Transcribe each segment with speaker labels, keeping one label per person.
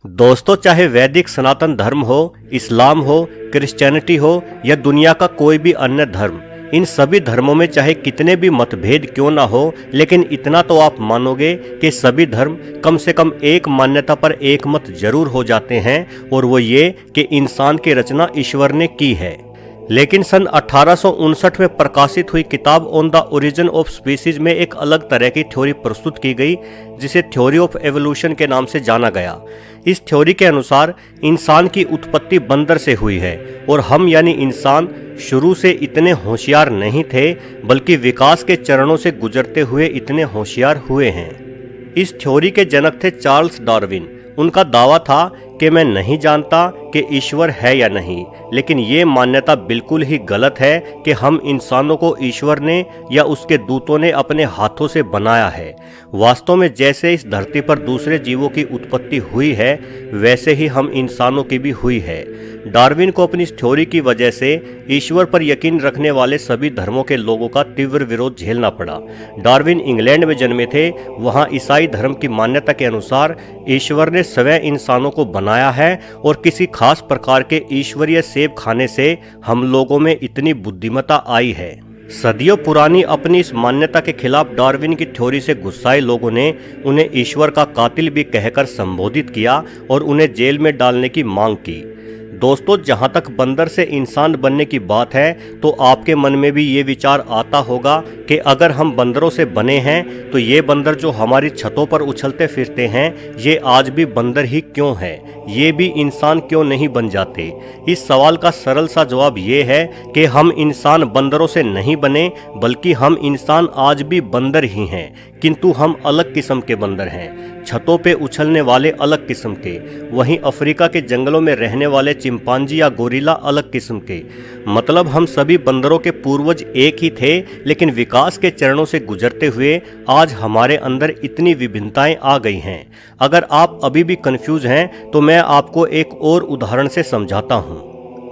Speaker 1: दोस्तों, चाहे वैदिक सनातन धर्म हो, इस्लाम हो, क्रिश्चियनिटी हो या दुनिया का कोई भी अन्य धर्म, इन सभी धर्मों में चाहे कितने भी मतभेद क्यों ना हो, लेकिन इतना तो आप मानोगे कि सभी धर्म कम से कम एक मान्यता पर एक मत जरूर हो जाते हैं, और वो ये कि इंसान की रचना ईश्वर ने की है। लेकिन सन 1859 में प्रकाशित हुई किताब on the origin of species में एक अलग तरह की थ्योरी प्रस्तुत की गई, जिसे थ्योरी ऑफ एवोल्यूशन के नाम से जाना गया। इस थ्योरी के अनुसार इंसान की उत्पत्ति बंदर से हुई है, और हम यानी इंसान शुरू से इतने होशियार नहीं थे, बल्कि विकास के चरणों से गुजरते हुए इतने होशियार हुए हैं। इस थ्योरी के जनक थे चार्ल्स डार्विन। उनका दावा था कि मैं नहीं जानता कि ईश्वर है या नहीं, लेकिन ये मान्यता बिल्कुल ही गलत है कि हम इंसानों को ईश्वर ने या उसके दूतों ने अपने हाथों से बनाया है। वास्तव में जैसे इस धरती पर दूसरे जीवों की उत्पत्ति हुई है, वैसे ही हम इंसानों की भी हुई है। डार्विन को अपनी इस थ्योरी की वजह से ईश्वर पर यकीन रखने वाले सभी धर्मों के लोगों का तीव्र विरोध झेलना पड़ा। डार्विन इंग्लैंड में जन्मे थे। वहाँ ईसाई धर्म की मान्यता के अनुसार ईश्वर ने स्वयं इंसानों को बनाया है, और किसी खास प्रकार के ईश्वरीय सेब खाने से हम लोगों में इतनी बुद्धिमत्ता आई है। सदियों पुरानी अपनी इस मान्यता के खिलाफ डार्विन की थ्योरी से गुस्साए लोगों ने उन्हें ईश्वर का कातिल भी कहकर संबोधित किया और उन्हें जेल में डालने की मांग की। दोस्तों, जहां तक बंदर से इंसान बनने की बात है, तो आपके मन में भी ये विचार आता होगा कि अगर हम बंदरों से बने हैं, तो ये बंदर जो हमारी छतों पर उछलते फिरते हैं, ये आज भी बंदर ही क्यों हैं? ये भी इंसान क्यों नहीं बन जाते? इस सवाल का सरल सा जवाब ये है कि हम इंसान बंदरों से नहीं बने, बल्कि हम इंसान आज भी बंदर ही हैं, किंतु हम अलग किस्म के बंदर हैं। छतों पे उछलने वाले अलग किस्म के, वहीं अफ्रीका के जंगलों में रहने वाले चिंपांजी या गोरिल्ला अलग किस्म के। मतलब हम सभी बंदरों के पूर्वज एक ही थे, लेकिन विकास के चरणों से गुजरते हुए आज हमारे अंदर इतनी विभिन्नताएं आ गई हैं। अगर आप अभी भी कंफ्यूज हैं, तो मैं आपको एक और उदाहरण से समझाता हूँ।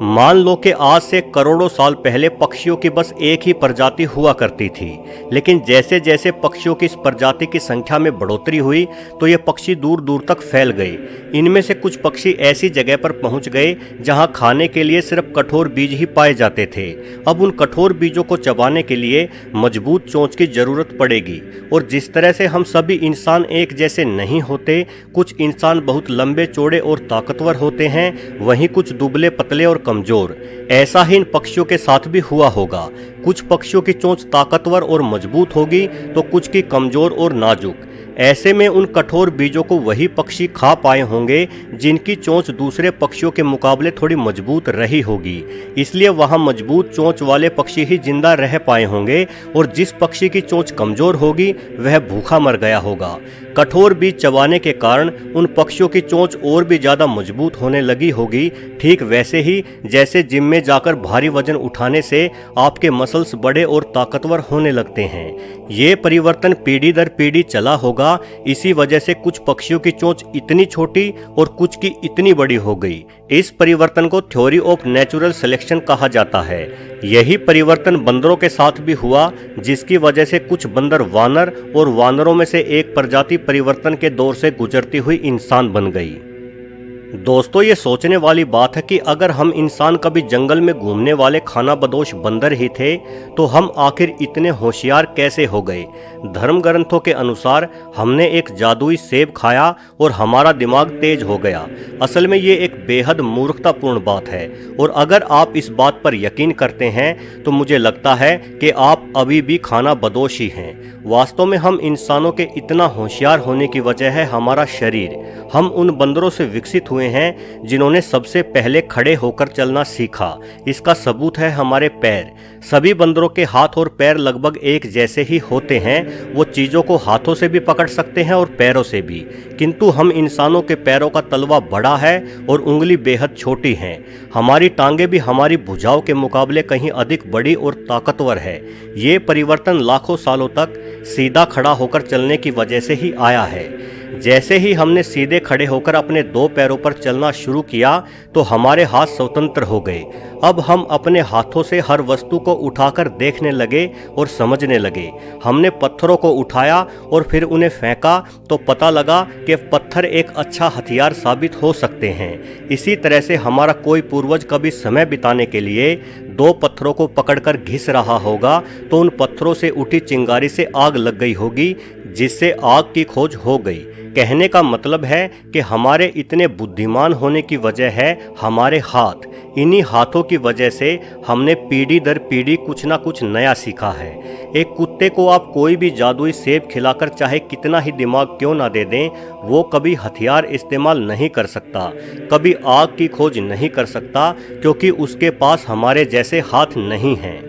Speaker 1: मान लो कि आज से करोड़ों साल पहले पक्षियों की बस एक ही प्रजाति हुआ करती थी, लेकिन जैसे जैसे पक्षियों की इस प्रजाति की संख्या में बढ़ोतरी हुई, तो ये पक्षी दूर दूर तक फैल गए। इनमें से कुछ पक्षी ऐसी जगह पर पहुंच गए जहां खाने के लिए सिर्फ कठोर बीज ही पाए जाते थे। अब उन कठोर बीजों को चबाने के लिए मजबूत चोंच की जरूरत पड़ेगी, और जिस तरह से हम सभी इंसान एक जैसे नहीं होते, कुछ इंसान बहुत लंबे चौड़े और ताकतवर होते हैं, वहीं कुछ दुबले पतले और कमजोर। ऐसा ही इन पक्षियों के साथ भी हुआ होगा। कुछ पक्षियों की चोंच ताकतवर और मजबूत होगी, तो कुछ की कमजोर और नाजुक। ऐसे में उन कठोर बीजों को वही पक्षी खा पाए होंगे जिनकी चोंच दूसरे पक्षियों के मुकाबले थोड़ी मजबूत रही होगी। इसलिए वहां मजबूत चोंच वाले पक्षी ही जिंदा रह पाए होंगे, और जिस पक्षी की चोंच कमजोर होगी वह भूखा मर गया होगा। कठोर बीज चबाने के कारण उन पक्षियों की चोंच और भी ज्यादा मजबूत होने लगी होगी। ठीक वैसे ही जैसे जिम में जाकर भारी वजन उठाने से आपके मसल्स बड़े और ताकतवर होने लगते हैं। ये परिवर्तन पीढ़ी दर पीढ़ी चला होगा। इसी वजह से कुछ पक्षियों की चोंच इतनी छोटी और कुछ की इतनी बड़ी हो गई। इस परिवर्तन को थ्योरी ऑफ नेचुरल सिलेक्शन कहा जाता है। यही परिवर्तन बंदरों के साथ भी हुआ, जिसकी वजह से कुछ बंदर वानर और वानरों में से एक प्रजाति परिवर्तन के दौर से गुजरती हुई इंसान बन गई। दोस्तों, ये सोचने वाली बात है कि अगर हम इंसान कभी जंगल में घूमने वाले खानाबदोश बंदर ही थे, तो हम आखिर इतने होशियार कैसे हो गए? धर्म ग्रंथों के अनुसार हमने एक जादुई सेब खाया और हमारा दिमाग तेज हो गया। असल में ये एक बेहद मूर्खतापूर्ण बात है, और अगर आप इस बात पर यकीन करते हैं, तो मुझे लगता है कि आप अभी भी खानाबदोश ही हैं। वास्तव में हम इंसानों के इतना होशियार होने की वजह है हमारा शरीर। हम उन बंदरों से विकसित हुए हैं जिन्होंने सबसे पहले खड़े होकर चलना सीखा। इसका सबूत है हमारे पैर। सभी बंदरों के हाथ और पैर लगभग एक जैसे ही होते हैं। वो चीज़ों को हाथों से भी पकड़ सकते हैं और पैरों से भी, किंतु हम इंसानों के पैरों का तलवा बड़ा है और उंगली बेहद छोटी है। हमारी टांगें भी हमारी भुजाओं के मुकाबले कहीं अधिक बड़ी और ताकतवर है। ये परिवर्तन लाखों सालों तक सीधा खड़ा होकर चलने की वजह से ही आया है। जैसे ही हमने सीधे खड़े होकर अपने दो पैरों पर चलना शुरू किया तो हमारे हाथ स्वतंत्र हो गए। अब हम अपने हाथों से हर वस्तु को उठाकर देखने लगे और समझने लगे। हमने पत्थरों को उठाया और फिर उन्हें फेंका तो पता लगा कि पत्थर एक अच्छा हथियार साबित हो सकते हैं। इसी तरह से हमारा कोई पूर्वज कभी समय बिताने के लिए दो पत्थरों को पकड़कर घिस रहा होगा तो उन पत्थरों से उठी चिंगारी से आग लग गई होगी, जिससे आग की खोज हो गई। कहने का मतलब है कि हमारे इतने बुद्धिमान होने की वजह है हमारे हाथ। इन्हीं हाथों की वजह से हमने पीढ़ी दर पीढ़ी कुछ ना कुछ नया सीखा है। एक कुत्ते को आप कोई भी जादुई सेब खिलाकर चाहे कितना ही दिमाग क्यों ना दे दें, वो कभी हथियार इस्तेमाल नहीं कर सकता, कभी आग की खोज नहीं कर सकता, क्योंकि उसके पास हमारे जैसे हाथ नहीं हैं।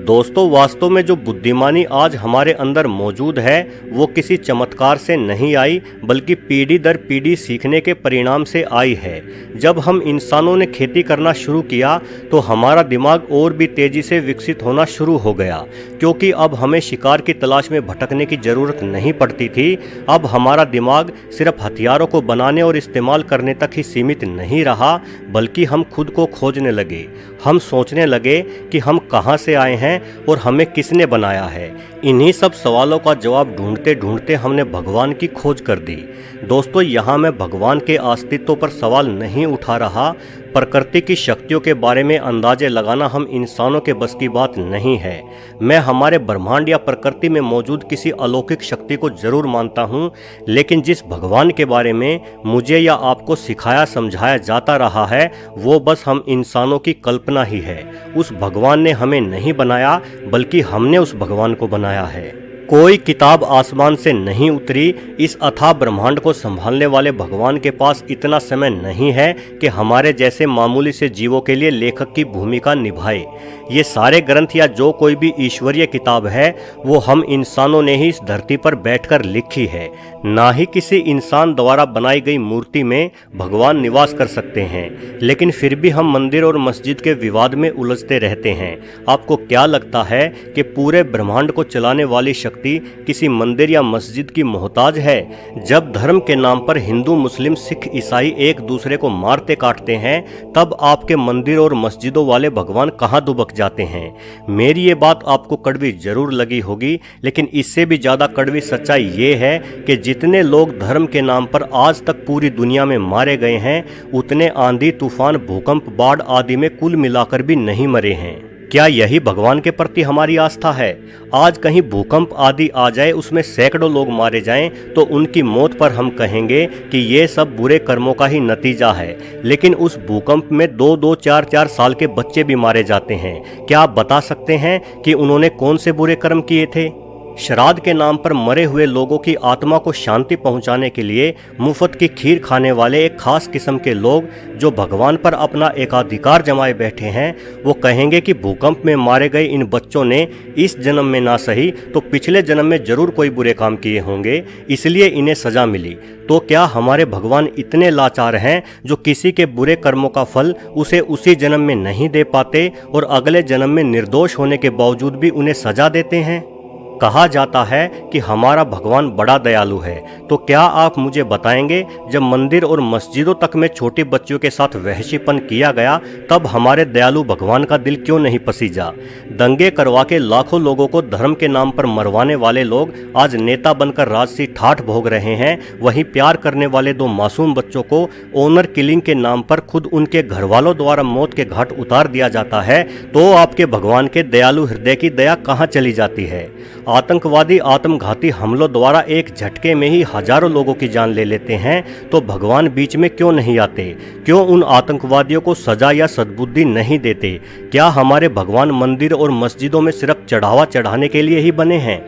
Speaker 1: दोस्तों, वास्तव में जो बुद्धिमानी आज हमारे अंदर मौजूद है वो किसी चमत्कार से नहीं आई, बल्कि पीढ़ी दर पीढ़ी सीखने के परिणाम से आई है। जब हम इंसानों ने खेती करना शुरू किया तो हमारा दिमाग और भी तेजी से विकसित होना शुरू हो गया, क्योंकि अब हमें शिकार की तलाश में भटकने की जरूरत नहीं पड़ती थी। अब हमारा दिमाग सिर्फ हथियारों को बनाने और इस्तेमाल करने तक ही सीमित नहीं रहा, बल्कि हम खुद को खोजने लगे। हम सोचने लगे कि हम कहाँ से आए हैं और हमें किसने बनाया है। इन्हीं सब सवालों का जवाब ढूंढते ढूंढते हमने भगवान की खोज कर दी। दोस्तों, यहाँ मैं भगवान के अस्तित्व पर सवाल नहीं उठा रहा। प्रकृति की शक्तियों के बारे में अंदाजे लगाना हम इंसानों के बस की बात नहीं है। मैं हमारे ब्रह्मांड या प्रकृति में मौजूद किसी अलौकिक शक्ति को जरूर मानता हूँ, लेकिन जिस भगवान के बारे में मुझे या आपको सिखाया समझाया जाता रहा है वो बस हम इंसानों की कल्पना ही है। उस भगवान ने हमें नहीं बनाया, बल्कि हमने उस भगवान को बनाया है। कोई किताब आसमान से नहीं उतरी। इस अथाह ब्रह्मांड को संभालने वाले भगवान के पास इतना समय नहीं है कि हमारे जैसे मामूली से जीवों के लिए लेखक की भूमिका निभाए। ये सारे ग्रंथ या जो कोई भी ईश्वरीय किताब है वो हम इंसानों ने ही इस धरती पर बैठकर लिखी है। ना ही किसी इंसान द्वारा बनाई गई मूर्ति में भगवान निवास कर सकते हैं। लेकिन फिर भी हम मंदिर और मस्जिद के विवाद में उलझते रहते हैं। आपको क्या लगता है कि पूरे ब्रह्मांड को चलाने वाली शक्ति किसी मंदिर या मस्जिद की मोहताज है? जब धर्म के नाम पर हिंदू, मुस्लिम, सिख, ईसाई एक दूसरे को मारते काटते हैं, तब आपके मंदिर और मस्जिदों वाले भगवान कहाँ दुबक जाते हैं? मेरी ये बात आपको कड़वी जरूर लगी होगी, लेकिन इससे भी ज्यादा कड़वी सच्चाई ये है कि जितने लोग धर्म के नाम पर आज तक पूरी दुनिया में मारे गए हैं, उतने आंधी, तूफान, भूकंप, बाढ़ आदि में कुल मिलाकर भी नहीं मरे हैं। क्या यही भगवान के प्रति हमारी आस्था है? आज कहीं भूकंप आदि आ जाए, उसमें सैकड़ों लोग मारे जाएं, तो उनकी मौत पर हम कहेंगे कि ये सब बुरे कर्मों का ही नतीजा है। लेकिन उस भूकंप में 2-2, 4-4 साल के बच्चे भी मारे जाते हैं। क्या आप बता सकते हैं कि उन्होंने कौन से बुरे कर्म किए थे? श्राद्ध के नाम पर मरे हुए लोगों की आत्मा को शांति पहुंचाने के लिए मुफ्त की खीर खाने वाले एक खास किस्म के लोग जो भगवान पर अपना एकाधिकार जमाए बैठे हैं, वो कहेंगे कि भूकंप में मारे गए इन बच्चों ने इस जन्म में ना सही तो पिछले जन्म में जरूर कोई बुरे काम किए होंगे, इसलिए इन्हें सजा मिली। तो क्या हमारे भगवान इतने लाचार हैं जो किसी के बुरे कर्मों का फल उसे उसी जन्म में नहीं दे पाते और अगले जन्म में निर्दोष होने के बावजूद भी उन्हें सजा देते हैं? कहा जाता है कि हमारा भगवान बड़ा दयालु है, तो क्या आप मुझे बताएंगे जब मंदिर और मस्जिदों तक में छोटे बच्चों के साथ वहशीपन किया गया, तब हमारे दयालु भगवान का दिल क्यों नहीं पसीजा? दंगे करवा के लाखों लोगों को धर्म के नाम पर मरवाने वाले लोग आज नेता बनकर राजसी ठाठ भोग रहे हैं। वहीं प्यार करने वाले 2 मासूम बच्चों को ऑनर किलिंग के नाम पर खुद उनके घर वालों द्वारा मौत के घाट उतार दिया जाता है। तो आपके भगवान के दयालु हृदय की दया कहाँ चली जाती है? आतंकवादी आत्मघाती हमलों द्वारा एक झटके में ही हजारों लोगों की जान ले लेते हैं, तो भगवान बीच में क्यों नहीं आते? क्यों उन आतंकवादियों को सजा या सद्बुद्धि नहीं देते? क्या हमारे भगवान मंदिर और मस्जिदों में सिर्फ चढ़ावा चढ़ाने के लिए ही बने हैं?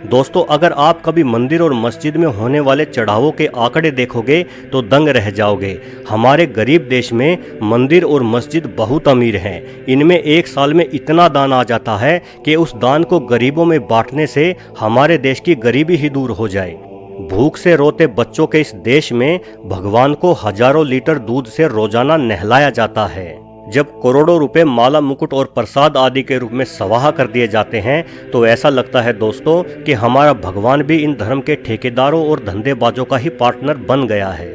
Speaker 1: दोस्तों, अगर आप कभी मंदिर और मस्जिद में होने वाले चढ़ावों के आंकड़े देखोगे तो दंग रह जाओगे। हमारे गरीब देश में मंदिर और मस्जिद बहुत अमीर हैं। इनमें एक साल में इतना दान आ जाता है कि उस दान को गरीबों में बांटने से हमारे देश की गरीबी ही दूर हो जाए। भूख से रोते बच्चों के इस देश में भगवान को हजारों लीटर दूध से रोजाना नहलाया जाता है। जब करोड़ों रुपए माला मुकुट और प्रसाद आदि के रूप में सवाह कर दिए जाते हैं तो ऐसा लगता है दोस्तों कि हमारा भगवान भी इन धर्म के ठेकेदारों और धंधेबाजों का ही पार्टनर बन गया है।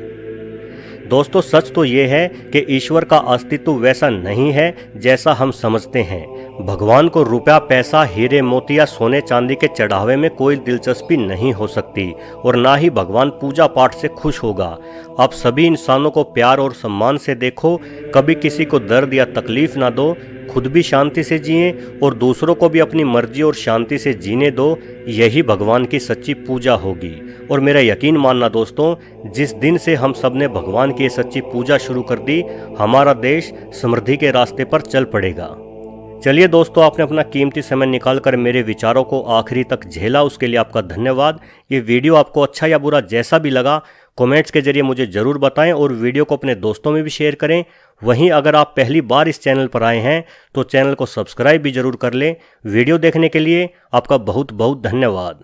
Speaker 1: दोस्तों सच तो ये है कि ईश्वर का अस्तित्व वैसा नहीं है जैसा हम समझते हैं। भगवान को रुपया पैसा हीरे मोती या सोने चांदी के चढ़ावे में कोई दिलचस्पी नहीं हो सकती और ना ही भगवान पूजा पाठ से खुश होगा। आप सभी इंसानों को प्यार और सम्मान से देखो, कभी किसी को दर्द या तकलीफ ना दो, खुद भी शांति से जिए और दूसरों को भी अपनी मर्जी और शांति से जीने दो। यही भगवान की सच्ची पूजा होगी। और मेरा यकीन मानना दोस्तों, जिस दिन से हम सब ने भगवान की सच्ची पूजा शुरू कर दी, हमारा देश समृद्धि के रास्ते पर चल पड़ेगा। चलिए दोस्तों, आपने अपना कीमती समय निकालकर मेरे विचारों को आखिरी तक झेला, उसके लिए आपका धन्यवाद। ये वीडियो आपको अच्छा या बुरा जैसा भी लगा कमेंट्स के जरिए मुझे ज़रूर बताएं और वीडियो को अपने दोस्तों में भी शेयर करें। वहीं अगर आप पहली बार इस चैनल पर आए हैं तो चैनल को सब्सक्राइब भी जरूर कर लें। वीडियो देखने के लिए आपका बहुत बहुत धन्यवाद।